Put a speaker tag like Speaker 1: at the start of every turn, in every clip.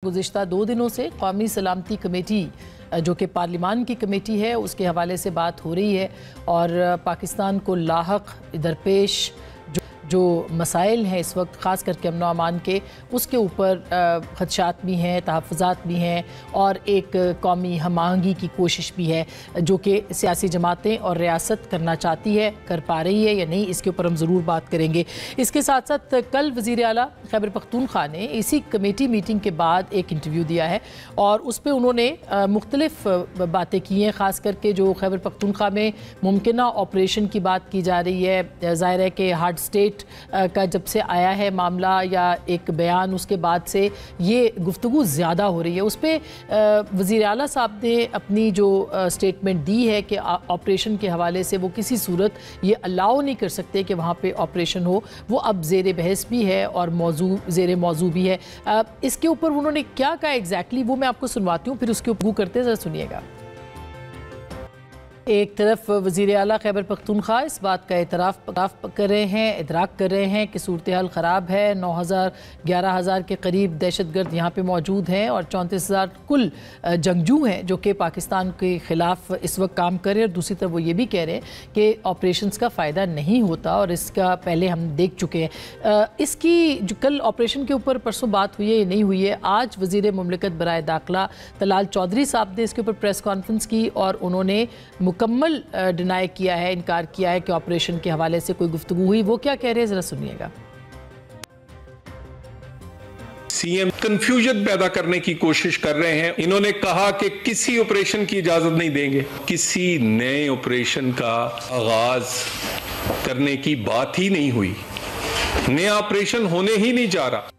Speaker 1: गुज़िश्ता 2 दिनों से कौमी सलामती कमेटी जो कि पार्लिमान की कमेटी है उसके हवाले से बात हो रही है और पाकिस्तान को लाहक दरपेश जो मसाइल हैं इस वक्त ख़ास करके अमन व अमान के उसके ऊपर ख़दशात भी हैं, तहफ़्फ़ुज़ात भी हैं और एक कौमी हम आहंगी की कोशिश भी है जो कि सियासी जमातें और रियासत करना चाहती है, कर पा रही है या नहीं, इसके ऊपर हम ज़रूर बात करेंगे। इसके साथ साथ कल वज़ीर आला खैबर पख्तूनख्वा ने इसी कमेटी मीटिंग के बाद एक इंटरव्यू दिया है और उस पर उन्होंने मुख्तलिफ बातें की हैं, ख़ास करके जो खैबर पख्तूनख्वा में मुमकिना ऑपरेशन की बात की जा रही है। ज़ाहिर है कि हार्ड स्टेट का जब से आया है मामला या एक बयान उसके बाद से ये गुफ्तगू ज़्यादा हो रही है। उस पर वज़ीर आला साहब ने अपनी जो स्टेटमेंट दी है कि ऑपरेशन के हवाले से वो किसी सूरत ये अलाउ नहीं कर सकते कि वहाँ पे ऑपरेशन हो, वो अब ज़ेर बहस भी है और ज़ेर मौजू भी है। इसके ऊपर उन्होंने क्या कहा एग्जैक्टली वो मैं आपको सुनवाती हूँ, फिर उसके ऊपर करते ज़रा सुनिएगा। एक तरफ वज़ीर आला खैबर पख्तूनख्वा इस बात का इतराफ़ कर रहे हैं, इदराक कर रहे हैं कि सूरत हाल ख़राब है। 9,000-11,000 के करीब दहशतगर्द यहाँ पे मौजूद हैं और 34,000 कुल जंगजू हैं जो कि पाकिस्तान के ख़िलाफ़ इस वक्त काम कर रहे हैं। और दूसरी तरफ वो ये भी कह रहे हैं कि ऑपरेशंस का फ़ायदा नहीं होता और इसका पहले हम देख चुके हैं। इसकी जो कल ऑपरेशन के ऊपर परसों बात हुई है या नहीं हुई है, आज वज़ीर मुमलिकत बराए दाखिला तलाल चौधरी साहब ने इसके ऊपर प्रेस कॉन्फ्रेंस की और उन्होंने मुकम्मल डिनाई किया है, इनकार किया है कि ऑपरेशन के हवाले से कोई गुफ्तगू हुई। वो क्या कह रहे हैं जरा सुनिएगा।
Speaker 2: सीएम कंफ्यूजन पैदा करने की कोशिश कर रहे हैं। इन्होंने कहा कि किसी ऑपरेशन की इजाजत नहीं देंगे, किसी नए ऑपरेशन का आगाज करने की बात ही नहीं हुई, नया ऑपरेशन होने ही नहीं जा रहा।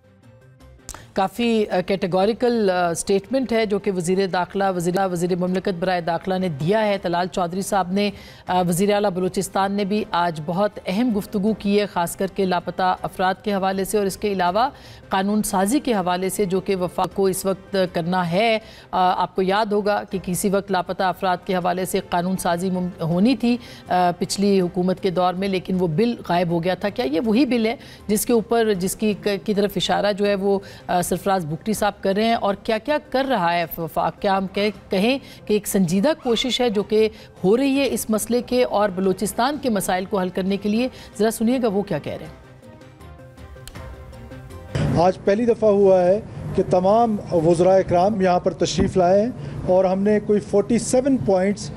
Speaker 1: काफ़ी कैटेगोरिकल स्टेटमेंट है जो कि वज़ीर मुमलिकत बराए दाखिला ने दिया है। तलाल चौधरी साहब ने वज़ीर आला बलूचिस्तान ने भी आज बहुत अहम गुफ्तगू की है, ख़ास करके लापता अफराद के हवाले से और इसके अलावा कानून साजी के हवाले से जो कि वफाक को इस वक्त करना है। आपको याद होगा कि किसी वक्त लापता अफराद के हवाले से कानून साजी होनी थी पिछली हुकूमत के दौर में, लेकिन वो बिल गायब हो गया था। क्या ये वही बिल है जिसके ऊपर की तरफ इशारा जो है वो सरफराज बुगटी साहब कर रहे हैं और क्या क्या कर रहा है वफाक? क्या हम कहें कि एक संजीदा कोशिश है जो कि हो रही है इस मसले के और बलूचिस्तान के मसाइल को हल करने के लिए? ज़रा सुनिएगा वो क्या कह रहे हैं।
Speaker 3: आज पहली दफ़ा हुआ है कि तमाम वज़राए इकराम यहाँ पर तशरीफ़ लाए हैं और हमने कोई 47 पॉइंट्स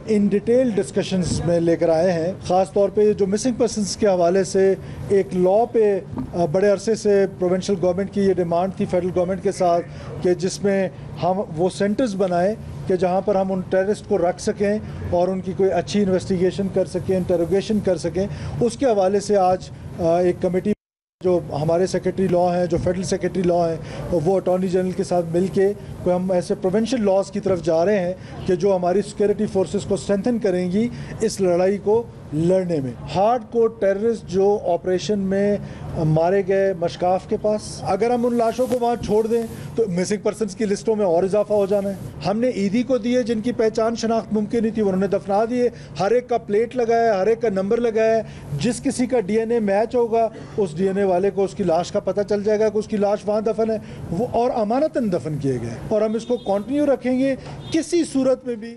Speaker 3: इन डिटेल डिस्कशंस में लेकर आए हैं। ख़ास तौर पे जो मिसिंग पर्सनस के हवाले से एक लॉ पे बड़े अरसे से प्रोविंशियल गवर्नमेंट की ये डिमांड थी फेडरल गवर्नमेंट के साथ कि जिसमें हम वो सेंटर्स बनाएं कि जहाँ पर हम उन टेररिस्ट को रख सकें और उनकी कोई अच्छी इन्वेस्टिगेशन कर सकें, इंटरोगेशन कर सकें। उसके हवाले से आज एक कमेटी जो हमारे सेक्रेटरी लॉ हैं, जो फेडरल सेक्रेटरी लॉ हैं, वो अटॉर्नी जनरल के साथ मिलके कोई हम ऐसे प्रोविंशियल लॉज की तरफ जा रहे हैं कि जो हमारी सिक्योरिटी फोर्सेस को स्ट्रेंथन करेंगी इस लड़ाई को लड़ने में। हार्ड कोर टेररिस्ट जो ऑपरेशन में मारे गए मशकाफ के पास, अगर हम उन लाशों को वहाँ छोड़ दें तो मिसिंग पर्सनस की लिस्टों में और इजाफा हो जाना है। हमने ईदी को दिए जिनकी पहचान शनाख्त मुमकिन नहीं थी, उन्होंने दफना दिए। हर एक का प्लेट लगाया, हर एक का नंबर लगाया। जिस किसी का डीएनए मैच होगा उस डीएनए वाले को उसकी लाश का पता चल जाएगा कि उसकी लाश वहाँ दफन है, वो और अमानतन दफन किए गए और हम इसको कंटिन्यू रखेंगे किसी सूरत में भी।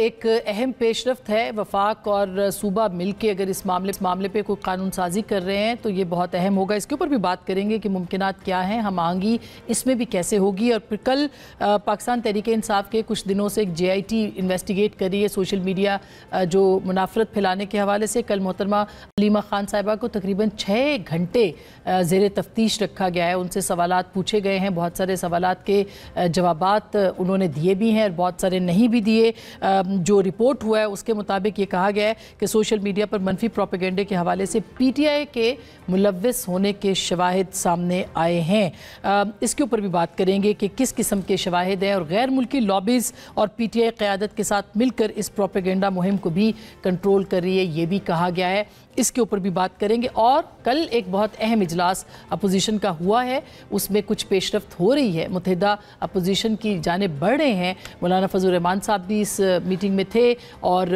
Speaker 1: एक अहम पेशरफ्त है। वफाक और सूबा मिल के अगर इस मामले पे कोई कानून साजी कर रहे हैं तो ये बहुत अहम होगा। इसके ऊपर भी बात करेंगे कि मुमकिनात क्या हैं, हम आहंगी इसमें भी कैसे होगी। और फिर कल पाकिस्तान तहरीक-ए-इंसाफ के कुछ दिनों से एक JIT इन्वेस्टिगेट कर रही है सोशल मीडिया जो मुनाफरत फैलाने के हवाले से। कल मोहतरमा हलीमा खान साहिबा को तकरीबन 6 घंटे ज़ेर तफ्तीश रखा गया है, उनसे सवालात पूछे गए हैं, बहुत सारे सवालात के जवाबात उन्होंने दिए भी हैं और बहुत सारे नहीं भी दिए। जो रिपोर्ट हुआ है उसके मुताबिक ये कहा गया है कि सोशल मीडिया पर मनफी प्रोपेगेंडे के हवाले से PTI के मुलव्विस होने के शवाहिद सामने आए हैं। इसके ऊपर भी बात करेंगे कि किस किस्म के शवाहिद हैं और गैर मुल्की लॉबीज़ और PTI क़यादत के साथ मिलकर इस प्रोपेगेंडा मुहिम को भी कंट्रोल कर रही है, ये भी कहा गया है। इसके ऊपर भी बात करेंगे। और कल एक बहुत अहम इजलास अपोजिशन का हुआ है, उसमें कुछ पेशरफ्त हो रही है, मुत्तहिदा अपोजिशन की जानिब बढ़ रहे हैं। मौलाना फजल रहमान साहब भी इस मीटिंग में थे और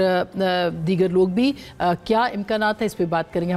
Speaker 1: दीगर लोग भी। क्या इम्कानात है, इस पर बात करेंगे।